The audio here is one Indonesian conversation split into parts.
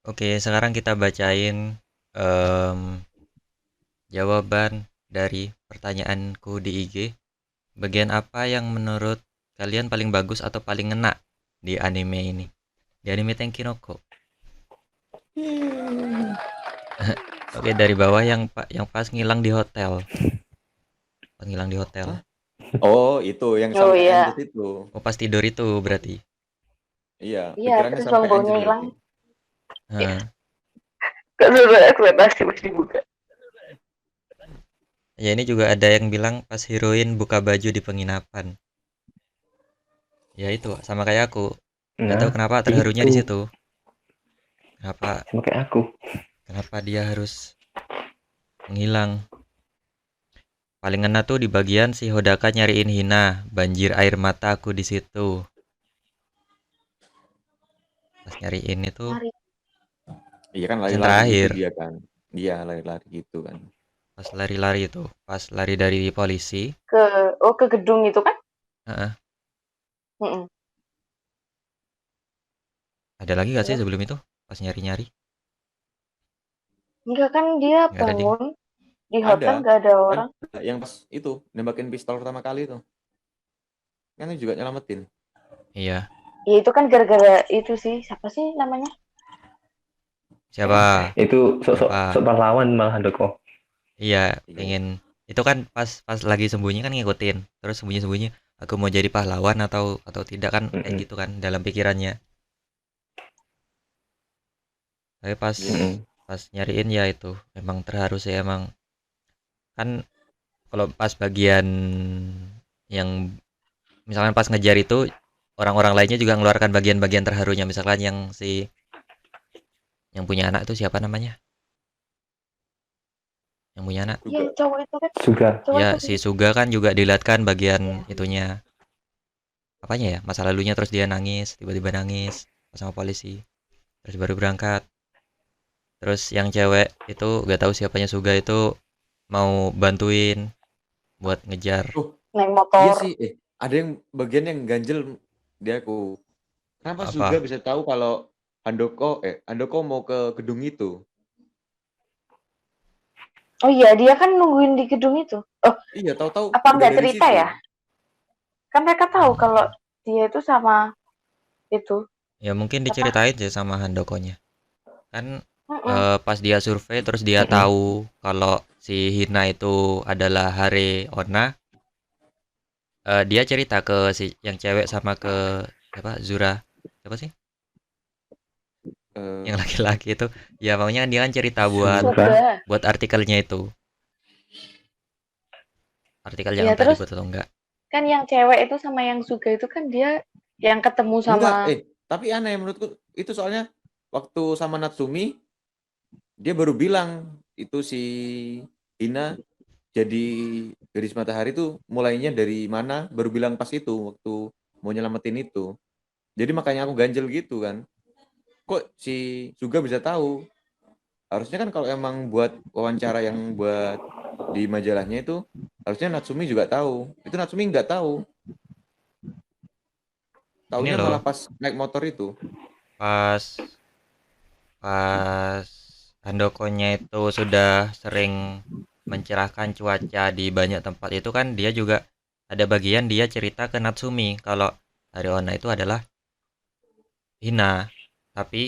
Oke, sekarang kita bacain em, jawaban dari pertanyaanku di IG. Bagian apa yang menurut kalian paling bagus atau paling ngena di anime ini? Di anime Tenki no Ko. Hmm. Oke, dari bawah yang pas ngilang di hotel. Pas ngilang di hotel. Hah? Oh, itu yang Oh sampai iya, anjir itu. Oh, pas tidur itu berarti. Iya, iya pikirannya terus sampai bau-baunya anjir hilang. berarti. Ya, Heeh. gak sesuai ekspektasi pas dibuka. Ya ini juga ada yang bilang pas heroin buka baju di penginapan. Ya itu sama kayak aku. Nggak tahu Nah, kenapa terharunya itu di situ. Kenapa sama kayak aku. kenapa dia harus menghilang? Paling ngena tuh di bagian si Hodaka nyariin Hina, banjir air mata aku di situ. Pas nyariin itu Nyari. Iya kan yang lari-lari gitu terakhir, dia kan. Iya, lari-lari gitu kan. pas lari-lari itu, pas lari dari polisi. Ke ke gedung itu kan? Heeh. Mm-mm. Ada lagi gak sih Terus sebelum itu? Pas nyari-nyari? enggak kan dia Nggak ada ding. bangun di hotel Ada, nggak ada ada orang. yang pas itu nembakin pistol pertama kali itu. Kan dia juga nyelamatin. Iya. Ya itu kan gara-gara itu sih. Siapa sih namanya? Siapa? Itu sok Siapa? pahlawan malah Handoko. Iya, Iya. pengen. Itu kan pas pas lagi sembunyi kan ngikutin. Terus sembunyi-sembunyi, aku mau jadi pahlawan atau tidak kan kayak Mm-mm, gitu kan dalam pikirannya. Tapi pas Iya. mm-mm. pas nyariin ya itu emang terharu sih emang. Kan kalau pas bagian yang misalkan pas ngejar itu orang-orang lainnya juga mengeluarkan bagian-bagian terharunya misalkan yang punya anak itu siapa namanya? Yang punya anak. Iya Juga. cowok itu kan. Suga. Cowok Ya itu si kan. Suga kan juga dilihatkan bagian Iya. itunya apanya ya masa lalunya terus dia nangis tiba-tiba nangis pas sama polisi terus baru berangkat terus yang cewek itu gak tahu siapanya Suga itu mau bantuin buat ngejar Oh, Naik iya motor. sih. Ada yang bagian yang ganjel dia aku. Kenapa juga apa. bisa tahu kalau Handoko mau ke gedung itu? Oh iya dia kan nungguin di gedung itu. Oh Iya, tahu-tahu apa udah nggak ada di cerita situ. ya? Kan mereka tahu kalau dia itu sama itu. Ya mungkin Apa? diceritain sih sama Handokonya kan Mm-mm. pas dia survei terus dia Mm-mm. tahu kalau si Hina itu adalah Hare Onna. Dia cerita ke si yang cewek sama ke siapa Zura siapa sih Eh, yang laki-laki itu ya pokoknya kan dia kan cerita buat Suga. Suga. buat artikelnya itu artikel yang Iya entah terus dibuat atau enggak. kan yang cewek itu sama yang Suga itu kan dia yang ketemu enggak, sama. tapi aneh menurutku itu soalnya waktu sama Natsumi dia baru bilang itu si Hina jadi Garis Matahari tuh mulainya dari mana baru bilang pas itu waktu mau nyelamatin itu. Jadi makanya aku ganjel gitu kan. Kok si Suga bisa tahu? Harusnya kan kalau emang buat wawancara yang buat di majalahnya itu harusnya Natsumi juga tahu. Itu Natsumi nggak tahu. Ini Taunya loh malah pas naik motor itu. pas pas Handokonya itu sudah sering mencerahkan cuaca di banyak tempat itu kan dia juga ada bagian dia cerita ke Natsumi kalau Hariona itu adalah Hina tapi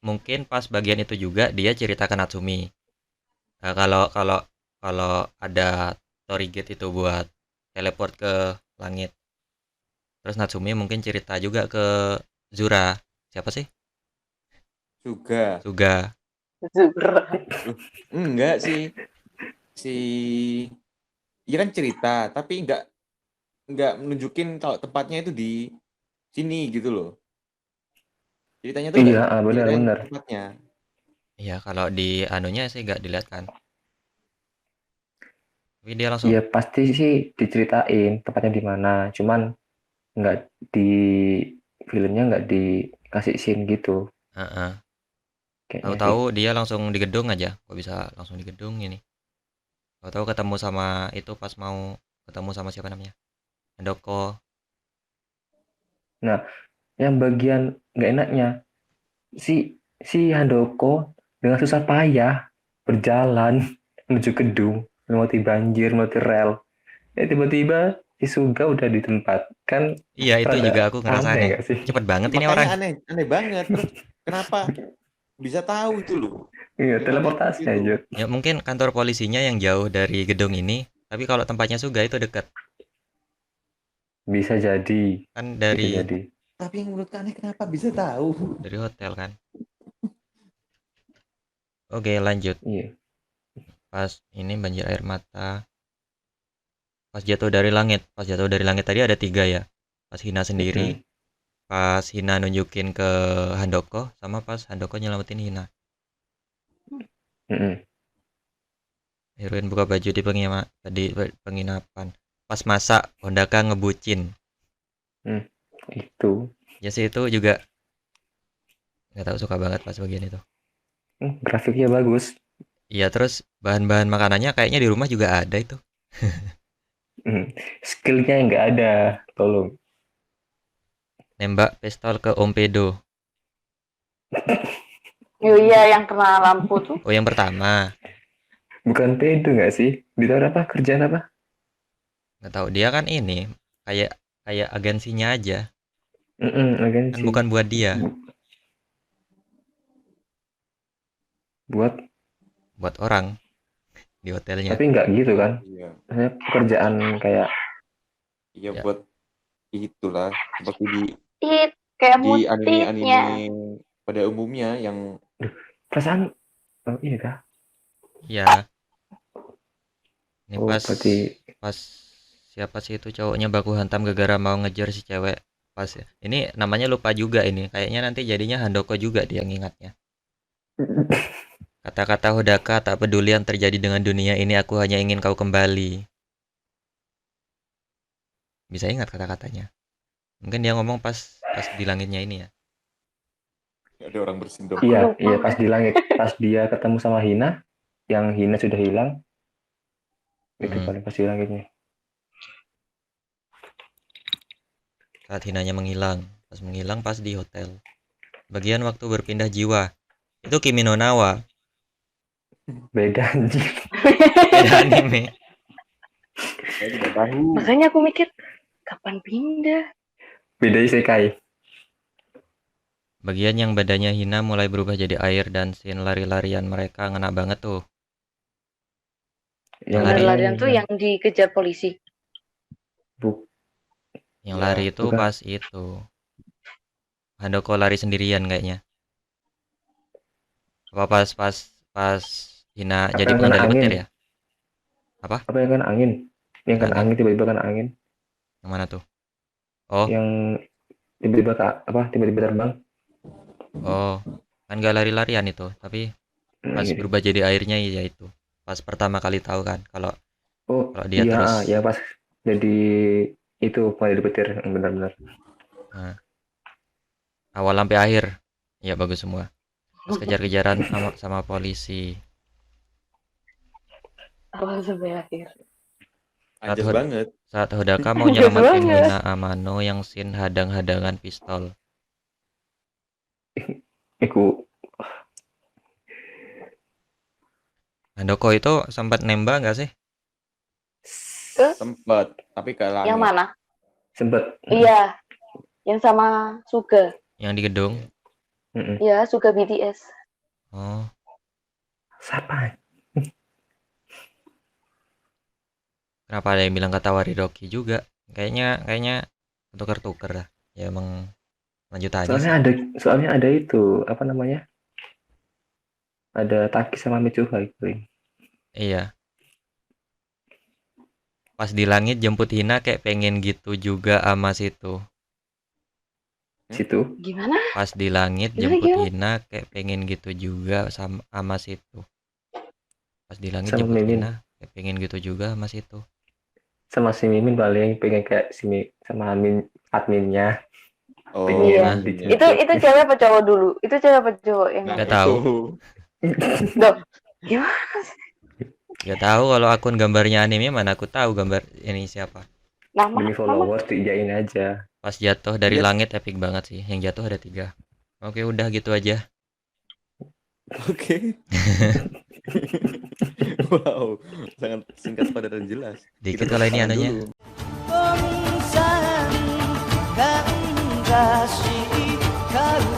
mungkin pas bagian itu juga dia cerita ke Natsumi. Kalau kalau kalau ada Torigate itu buat teleport ke langit. Terus Natsumi mungkin cerita juga ke Zura. Siapa sih? Juga. Suga. Zura. Loh, enggak sih. Si iya kan cerita, tapi nggak menunjukin kalau tempatnya itu di sini gitu loh. Ceritanya tuh nggak Iya, ceritain benar-benar. tempatnya. Iya, kalau di anunya sih nggak dilihat kan. Tapi dia langsung, Iya pasti sih diceritain tempatnya di mana. Cuman nggak di filmnya nggak dikasih scene gitu heeh. kayaknya sih. Tahu-tahu dia langsung di gedung aja. Kok bisa langsung di gedung ini? Tahu-tahu ketemu sama itu pas mau ketemu sama siapa namanya? Handoko. Nah, yang bagian nggak enaknya si si Handoko dengan susah payah berjalan menuju gedung, melewati banjir, melewati rel. Tiba-tiba si Suga udah di tempat. Kan Iya, itu juga rada aku aneh ngerasain. gak sih? Cepet banget ini Makanya orang. aneh banget. Terus kenapa bisa tahu itu loh? Iya, Yang aneh tuh teleportasi gitu. aja. Ya mungkin kantor polisinya yang jauh dari gedung ini, tapi kalau tempatnya Suga itu dekat. Bisa jadi, Kan bisa dari jadi. Tapi yang menurut aneh kenapa bisa tahu? hotel kan. Oke, lanjut. Iya. Pas ini banjir air mata. Pas jatuh dari langit. Pas jatuh dari langit tadi ada 3 ya. Pas Hina sendiri, Mm-mm. pas Hina nunjukin ke Handoko, sama pas Handoko nyelamatin Hina. Mm-mm. Heroin buka baju di penginapan. Pas masak, Hondaka ngebucin. Itu. Ya sih itu juga nggak tahu, suka banget pas bagian itu. Grafiknya bagus. Iya, terus bahan-bahan makanannya kayaknya di rumah juga ada itu. Skillnya nggak ada, tolong. Nembak pistol ke Om Pedo. Yo iya yang kena lampu tuh. Oh, yang pertama. Bukan pedo nggak sih? Ditaruh apa? Kerjaan apa? Nggak tahu, dia kan ini kayak kayak agensinya aja. Kan Agensi. bukan buat dia, Buat, buat orang di hotelnya. tapi nggak gitu kan? Iya, Maksudnya pekerjaan kayak iya Ya, buat itulah seperti Tit, kayak di mutitnya. anime-anime pada umumnya yang perasaan. Oh iya kah? iya. Ini Oh pas berarti pas siapa sih itu cowoknya baku hantam gara-gara mau ngejar si cewek. Pas ini namanya lupa juga ini. Kayaknya nanti jadinya Handoko juga dia ngingatnya. Kata-kata Hodaka, tak peduli yang terjadi dengan dunia ini, aku hanya ingin kau kembali. Bisa ingat kata-katanya. Mungkin dia ngomong pas pas di langitnya ini ya. ada orang bersindrom. Aku iya, lupa. iya pas di langit, pas dia ketemu sama Hina, yang Hina sudah hilang, itu Mm-mm. paling pas di langitnya. Saat Hinanya menghilang. Pas menghilang pas di hotel. Bagian waktu berpindah jiwa. Itu Kimi no Na wa. Beda anjir. Beda anime. Saya tidak tahu. Makanya aku mikir kapan pindah. Beda isekai. Bagian yang badannya Hina mulai berubah jadi air dan scene lari-larian mereka ngena banget tuh. Yang lari. Lari-larian tuh yang dikejar polisi. Bu, Yang Ya, lari itu bukan. pas itu. Handoko lari sendirian kayaknya. Apa pas Hina apa jadi yang kena pengendali angin? petir ya? Apa? Apa yang kena angin? Yang kena Angin. angin tiba-tiba kena angin. Yang mana tuh? Oh, Yang tiba-tiba tiba-tiba terbang. oh. Kan gak lari-larian itu, tapi pas Iya. berubah jadi airnya ya itu. Pas pertama kali tahu kan kalau Oh dia iya, terus ya pas jadi itu mulai di petir, benar-benar. nah, awal sampai akhir ya bagus semua. Pas kejar-kejaran sama polisi. Awal sampai akhir. anjas banget. Saat Hodaka mau Anjas nyelamatin banget. Hina Amano yang scene hadang-hadangan pistol. Iku Handoko itu sempat nembak nggak sih? Sempet, tapi ke langit. Yang mana? sempet. Iya, yang sama Suga. Yang di gedung. Iya, Suga BTS. Oh, Siapa? kenapa ada yang bilang kata Wariroki juga? Kayaknya tuker-tuker lah. Ya emang lanjutannya sih. Soalnya ada itu, apa namanya? Ada Taki sama Mitsuha itu. Iya. Pas di langit jemput Hina kayak pengen gitu juga sama situ. Situ. Gimana? Pas di langit Gimana, jemput gimana? Hina kayak pengen gitu juga sama situ. Pas di langit Sama jemput Mimin. Hina kayak pengen gitu juga sama situ. Sama si Mimin paling pengen kayak sama adminnya. Oh, Iya. dijemput. Itu cewek apa cowok dulu? Itu cewek apa cowok yang Nggak ngomong? tahu. Loh, gimana? Gak tahu kalau akun gambarnya anime mana aku tahu gambar ini siapa. Demi Nama? followers diiyain aja. Pas jatuh dari Yes. langit epic banget sih. Yang jatuh ada 3. Oke udah gitu aja. Oke. Wow, sangat singkat padat dan jelas. Dikit Kita kalau ini tepuk tangan anunya. dulu. Bangsan kan kasih kau